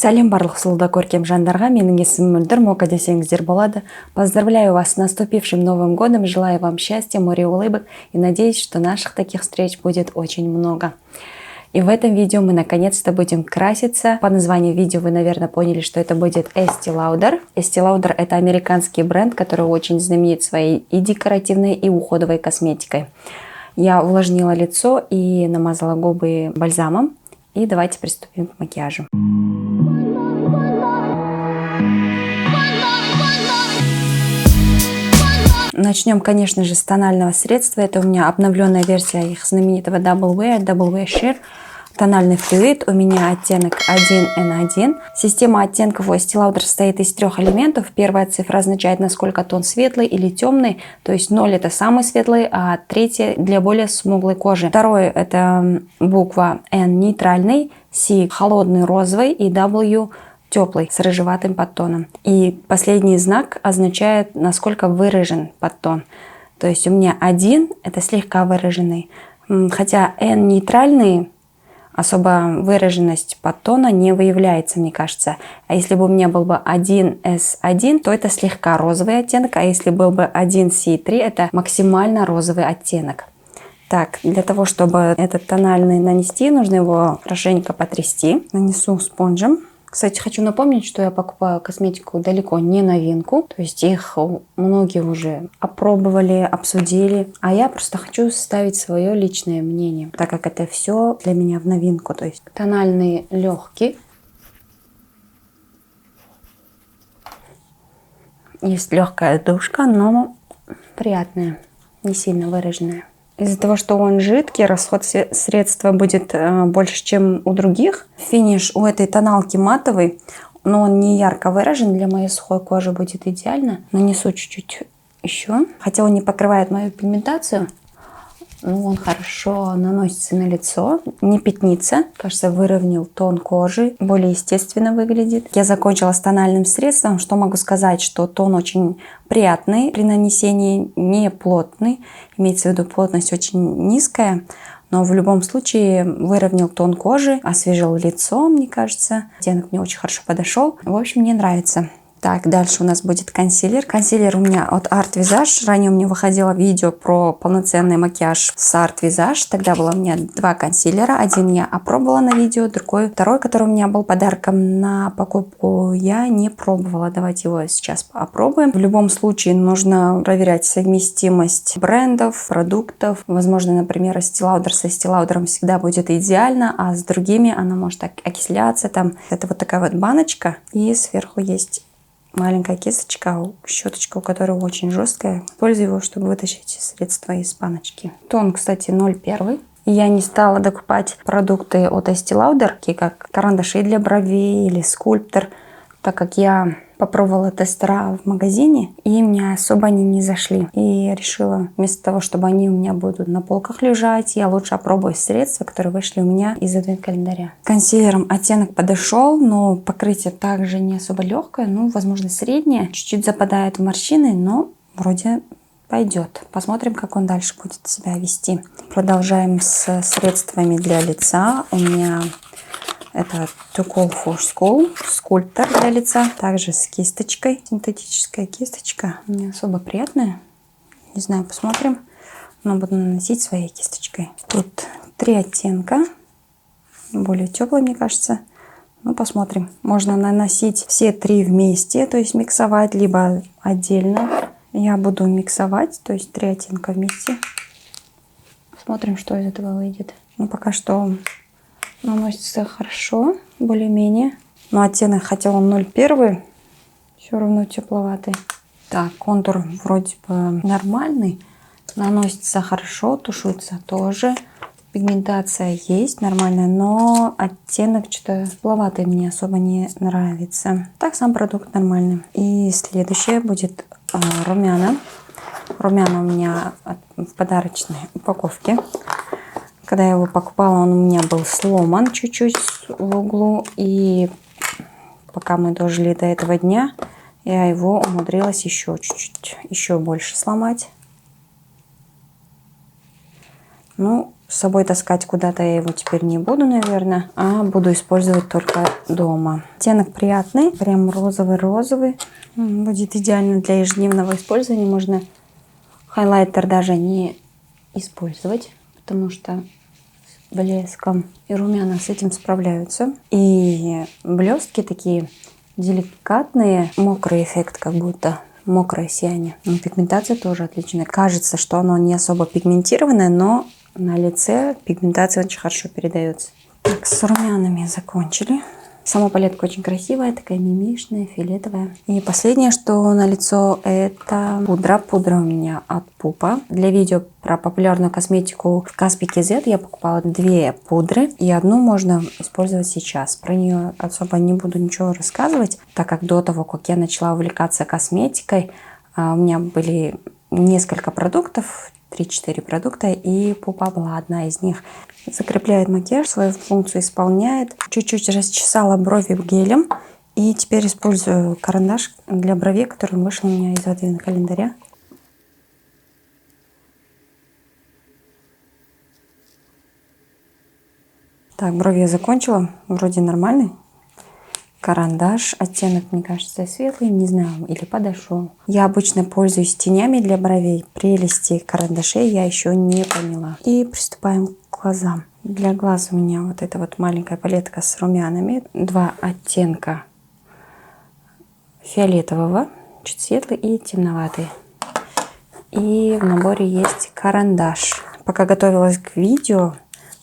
Сәлем барлық сұлуда көркем жандарға, менің есімім Мөлдір, Мока десеңіздер болады. Поздравляю вас с наступившим Новым годом, желаю вам счастья, море улыбок и надеюсь, что наших таких встреч будет очень много. И в этом видео мы наконец-то будем краситься. По названию видео вы, наверное, поняли, что это будет Estee Lauder. Estee Lauder — это американский бренд, который очень знаменит своей и декоративной, и уходовой косметикой. Я увлажнила лицо и намазала губы бальзамом. И давайте приступим к макияжу. Начнем, конечно же, с тонального средства. Это у меня обновленная версия их знаменитого Double Wear Sheer. Тональный флюид. У меня оттенок 1N1. Система оттенков у Estee Lauder состоит из 3 элементов. Первая цифра означает, насколько тон светлый или темный. То есть 0 это самый светлый, а 3 для более смуглой кожи. Второе — это буква N нейтральный, C холодный розовый и W теплый с рыжеватым подтоном. И последний знак означает, насколько выражен подтон. То есть у меня 1 это слегка выраженный. Хотя N нейтральный, особо выраженность подтона не выявляется, мне кажется. А если бы у меня был бы 1S1, то это слегка розовый оттенок. А если был бы 1C3, это максимально розовый оттенок. Так, для того, чтобы этот тональный нанести, нужно его хорошенько потрясти. Нанесу спонжем. Кстати, хочу напомнить, что я покупаю косметику далеко не новинку. То есть их многие уже опробовали, обсудили. А я просто хочу составить свое личное мнение, так как это все для меня в новинку. То есть тональный легкий. Есть легкая душка, но приятная, не сильно выраженная. Из-за того, что он жидкий, расход средства будет больше, чем у других. Финиш у этой тоналки матовый, но он не ярко выражен. Для моей сухой кожи будет идеально. Нанесу чуть-чуть еще. Хотя он не покрывает мою пигментацию, но он хорошо наносится на лицо, не пятнится. Кажется, выровнял тон кожи, более естественно выглядит. Я закончила с тональным средством. Что могу сказать, что тон очень приятный при нанесении, не плотный. Имеется в виду, плотность очень низкая. Но в любом случае выровнял тон кожи, освежил лицо, мне кажется. Оттенок мне очень хорошо подошел. В общем, мне нравится. Так, дальше у нас будет консилер. Консилер у меня от Art Visage. Ранее у меня выходило видео про полноценный макияж с Art Visage. Тогда было у меня 2 консилера. Один я опробовала на видео, второй, который у меня был подарком на покупку, я не пробовала. Давайте его сейчас опробуем. В любом случае нужно проверять совместимость брендов, продуктов. Возможно, например, Estee Lauder с Estee Lauder всегда будет идеально, а с другими она может окисляться. Там это вот такая вот баночка, и сверху есть маленькая кисточка, щеточка, у которой очень жесткая. Использую его, чтобы вытащить средства из баночки. Тон, кстати, 0,1. Я не стала докупать продукты от Estee Lauder, такие как карандаши для бровей или скульптор, так как я попробовала тестера в магазине, и мне особо они не зашли. И я решила, вместо того, чтобы они у меня будут на полках лежать, я лучше опробую средства, которые вышли у меня из адвент-календаря. Консилером оттенок подошел, но покрытие также не особо легкое, ну, возможно, среднее. Чуть-чуть западает в морщины, но вроде пойдет. Посмотрим, как он дальше будет себя вести. Продолжаем с средствами для лица. У меня это Too Cool for School, скульптор для лица, также с кисточкой, синтетическая кисточка, не особо приятная, не знаю, посмотрим, но буду наносить своей кисточкой. Тут 3 оттенка, более теплый, мне кажется, ну посмотрим. Можно наносить все 3 вместе, то есть миксовать, либо отдельно. Я буду миксовать, то есть 3 оттенка вместе. Посмотрим, что из этого выйдет. Ну пока что наносится хорошо, более-менее. Но оттенок, хотя он 0,1, все равно тепловатый. Так, контур вроде бы нормальный. Наносится хорошо, тушуется тоже. Пигментация есть нормальная, но оттенок что-то тепловатый, мне особо не нравится. Так, сам продукт нормальный. И следующее будет румяна. Румяна у меня в подарочной упаковке. Когда я его покупала, он у меня был сломан чуть-чуть в углу. И пока мы дожили до этого дня, я его умудрилась еще чуть-чуть, еще больше сломать. Ну, С собой таскать куда-то я его теперь не буду, наверное, а буду использовать только дома. Оттенок приятный, прям розовый-розовый. Будет идеально для ежедневного использования. Можно хайлайтер даже не использовать, потому что с блеском и румяна с этим справляются. И блестки такие деликатные, мокрый эффект, как будто мокрое сияние. Но пигментация тоже отличная. Кажется, что оно не особо пигментированное, но на лице пигментация очень хорошо передается. Так, с румянами закончили. Сама палетка очень красивая, такая мимишная, фиолетовая. И последнее, что на лицо, это пудра. Пудра у меня от Пупа. Для видео про популярную косметику в Каспике Z я покупала 2 пудры. И одну можно использовать сейчас. Про нее особо не буду ничего рассказывать, так как до того, как я начала увлекаться косметикой, у меня были несколько продуктов, 3-4 продукта, и Пупа была одна из них. Закрепляет макияж, свою функцию исполняет. Чуть-чуть расчесала брови гелем. И теперь использую карандаш для бровей, который вышел у меня из адвент календаря. Так, брови я закончила. Вроде нормальный. Карандаш. Оттенок, мне кажется, светлый, не знаю, или подошел. Я обычно пользуюсь тенями для бровей. Прелести карандашей я еще не поняла. И приступаем к глазам. Для глаз у меня вот эта вот маленькая палетка с румянами. 2 оттенка фиолетового, чуть светлый и темноватый. И в наборе есть карандаш. Пока готовилась к видео,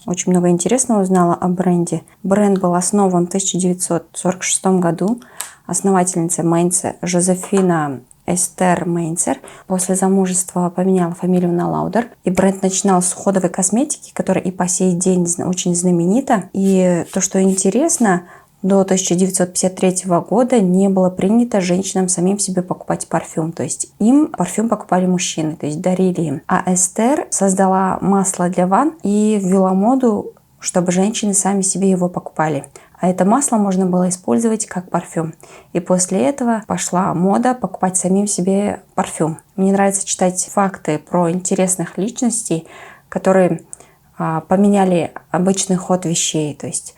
очень много интересного узнала о бренде. Бренд был основан в 1946 году. Основательница Мейнцер Жозефина Эстер Мейнцер после замужества поменяла фамилию на Лаудер. И бренд начинал с уходовой косметики, которая и по сей день очень знаменита. И то, что интересно, до 1953 года не было принято женщинам самим себе покупать парфюм. То есть им парфюм покупали мужчины, то есть дарили им. А Эстер создала масло для ванн и ввела моду, чтобы женщины сами себе его покупали. А это масло можно было использовать как парфюм. И после этого пошла мода покупать самим себе парфюм. Мне нравится читать факты про интересных личностей, которые поменяли обычный ход вещей. То есть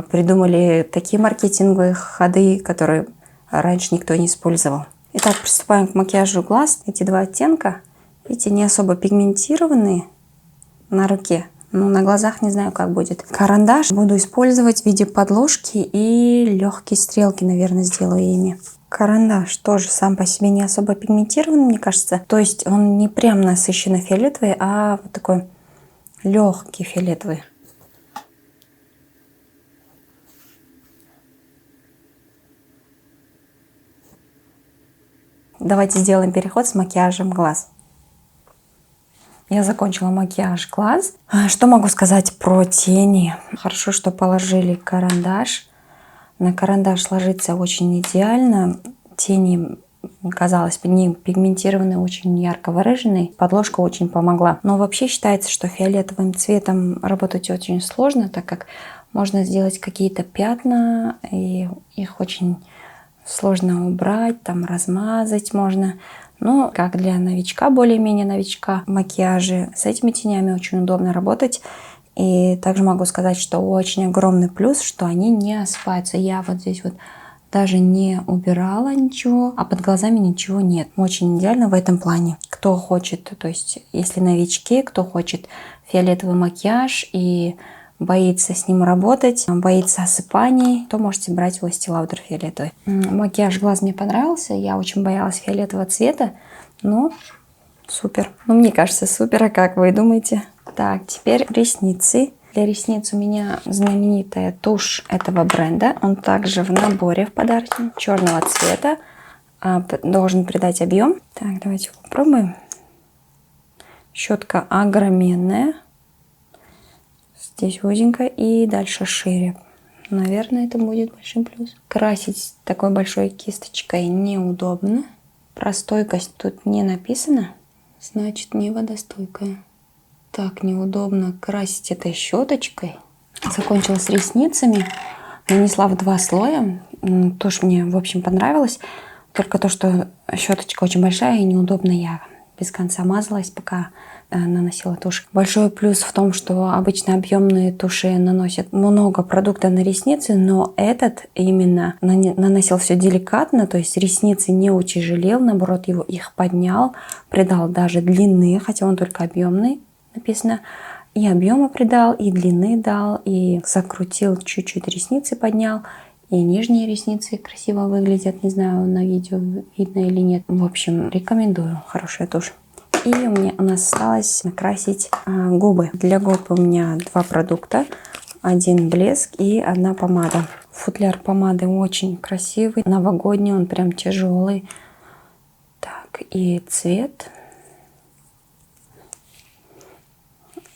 придумали такие маркетинговые ходы, которые раньше никто не использовал. Итак, приступаем к макияжу глаз. Эти 2 оттенка, видите, не особо пигментированные на руке. Но на глазах не знаю, как будет. Карандаш буду использовать в виде подложки и легкие стрелки, наверное, сделаю ими. Карандаш тоже сам по себе не особо пигментированный, мне кажется. То есть он не прям насыщенно фиолетовый, а вот такой легкий фиолетовый. Давайте сделаем переход с макияжем глаз. Я закончила макияж глаз. Что могу сказать про тени? Хорошо, что положили карандаш. На карандаш ложится очень идеально. Тени, казалось бы, не пигментированные, очень ярко выраженные. Подложка очень помогла. Но вообще считается, что фиолетовым цветом работать очень сложно, так как можно сделать какие-то пятна, и их очень сложно убрать, там размазать можно. Но как для новичка, более-менее новичка в макияже, с этими тенями очень удобно работать. И также могу сказать, что очень огромный плюс, что они не осыпаются. Я вот здесь вот даже не убирала ничего, а под глазами ничего нет. Очень идеально в этом плане. Кто хочет, то есть если новички, кто хочет фиолетовый макияж и боится с ним работать, боится осыпаний, то можете брать в Estee Lauder фиолетовый. Макияж глаз мне понравился. Я очень боялась фиолетового цвета, но супер. Ну, мне кажется, супер. А как вы думаете? Так, теперь ресницы. Для ресниц у меня знаменитая тушь этого бренда. Он также в наборе в подарке черного цвета. Должен придать объем. Так, давайте попробуем. Щетка огроменная. Здесь узенько и дальше шире. Наверное, это будет большой плюс. Красить такой большой кисточкой неудобно. Про стойкость тут не написано. Значит, не водостойкая. Так, неудобно красить этой щеточкой. Закончила с ресницами. Нанесла в 2 слоя. Тушь мне, в общем, понравилась. Только то, что щеточка очень большая и неудобно. Я без конца мазалась, пока наносила тушь. Большой плюс в том, что обычно объемные туши наносят много продукта на ресницы, но этот именно наносил все деликатно, то есть ресницы не утяжелел, наоборот, их поднял, придал даже длины, хотя он только объемный, написано. И объема придал, и длины дал, и закрутил чуть-чуть ресницы, поднял. И нижние ресницы красиво выглядят. Не знаю, на видео видно или нет. В общем, рекомендую. Хорошая тушь. И у нас осталось накрасить губы. Для губ у меня 2 продукта. Один блеск и 1 помада. Футляр помады очень красивый. Новогодний, он прям тяжелый. Так, и цвет.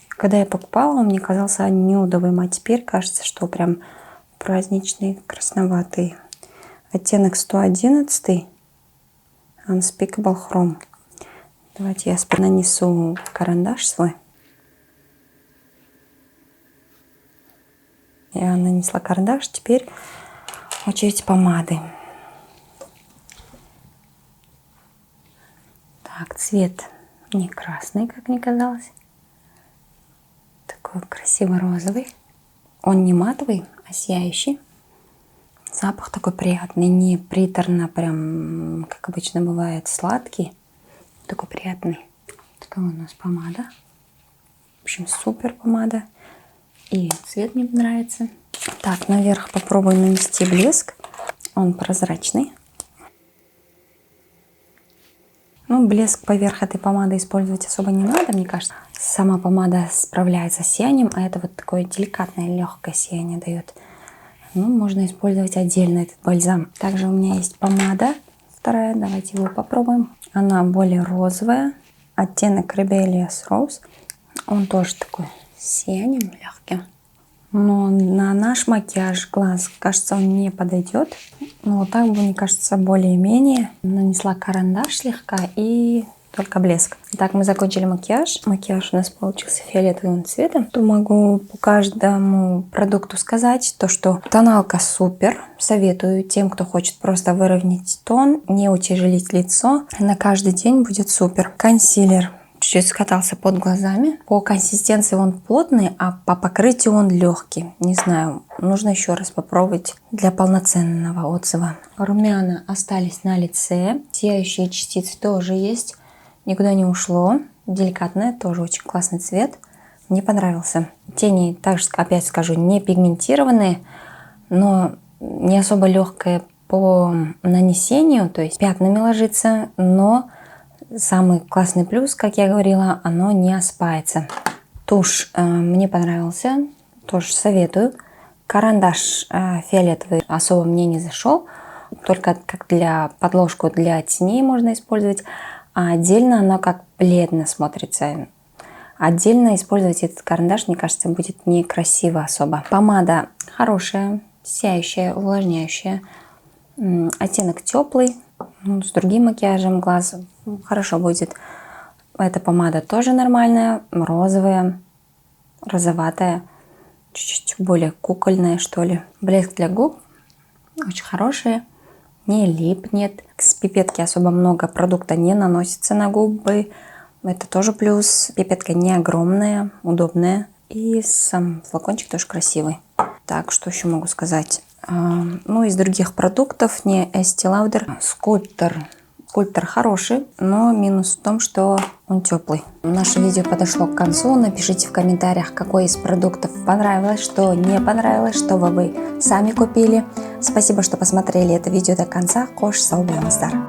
Когда я покупала, он мне казался нюдовым. А теперь кажется, что прям праздничный, красноватый. Оттенок 111, Unspeakable Chrome. Давайте я нанесу карандаш свой. Я нанесла карандаш, теперь очередь помады. Так, цвет не красный, как мне казалось. Такой красивый розовый. Он не матовый, а сияющий. Запах такой приятный, не приторно, прям, как обычно бывает, сладкий. Такой приятный. Такая у нас помада. В общем, супер помада. И цвет мне нравится. Так, наверх попробую нанести блеск. Он прозрачный. Ну, блеск поверх этой помады использовать особо не надо, мне кажется. Сама помада справляется с сиянием, а это вот такое деликатное, легкое сияние дает. Ну, можно использовать отдельно этот бальзам. Также у меня есть помада вторая, давайте его попробуем. Она более розовая, оттенок Rebellious Rose. Он тоже такой с сиянием легким. Но на наш макияж глаз, кажется, он не подойдет. Но вот так бы, мне кажется, более-менее. Нанесла карандаш слегка и только блеск. Итак, мы закончили макияж. Макияж у нас получился фиолетовым цветом. То могу по каждому продукту сказать, то что тоналка супер. Советую тем, кто хочет просто выровнять тон, не утяжелить лицо. На каждый день будет супер. Консилер. Чуть-чуть скатался под глазами. По консистенции он плотный, а по покрытию он легкий. Не знаю, нужно еще раз попробовать для полноценного отзыва. Румяна остались на лице. Сияющие частицы тоже есть. Никуда не ушло. Деликатное, тоже очень классный цвет. Мне понравился. Тени, также опять скажу, не пигментированные, но не особо легкое по нанесению. То есть пятнами ложится, но самый классный плюс, как я говорила, оно не осыпается. Тушь мне понравился, тоже советую. Карандаш фиолетовый особо мне не зашел, только как для подложку для теней можно использовать, а отдельно оно как бледно смотрится. Отдельно использовать этот карандаш, мне кажется, будет некрасиво особо. Помада хорошая, сияющая, увлажняющая. Оттенок теплый. С другим макияжем глаз хорошо будет. Эта помада тоже нормальная, розовая, розоватая, чуть-чуть более кукольная, что ли. Блеск для губ очень хороший, не липнет. С пипетки особо много продукта не наносится на губы. Это тоже плюс. Пипетка не огромная, удобная. И сам флакончик тоже красивый. Так, что еще могу сказать? Ну, из других продуктов, не Estee Lauder, Скульптор. Скульптор хороший, но минус в том, что он теплый. Наше видео подошло к концу. Напишите в комментариях, какой из продуктов понравилось, что не понравилось, что вы сами купили. Спасибо, что посмотрели это видео до конца. Хош сау болыңыздар.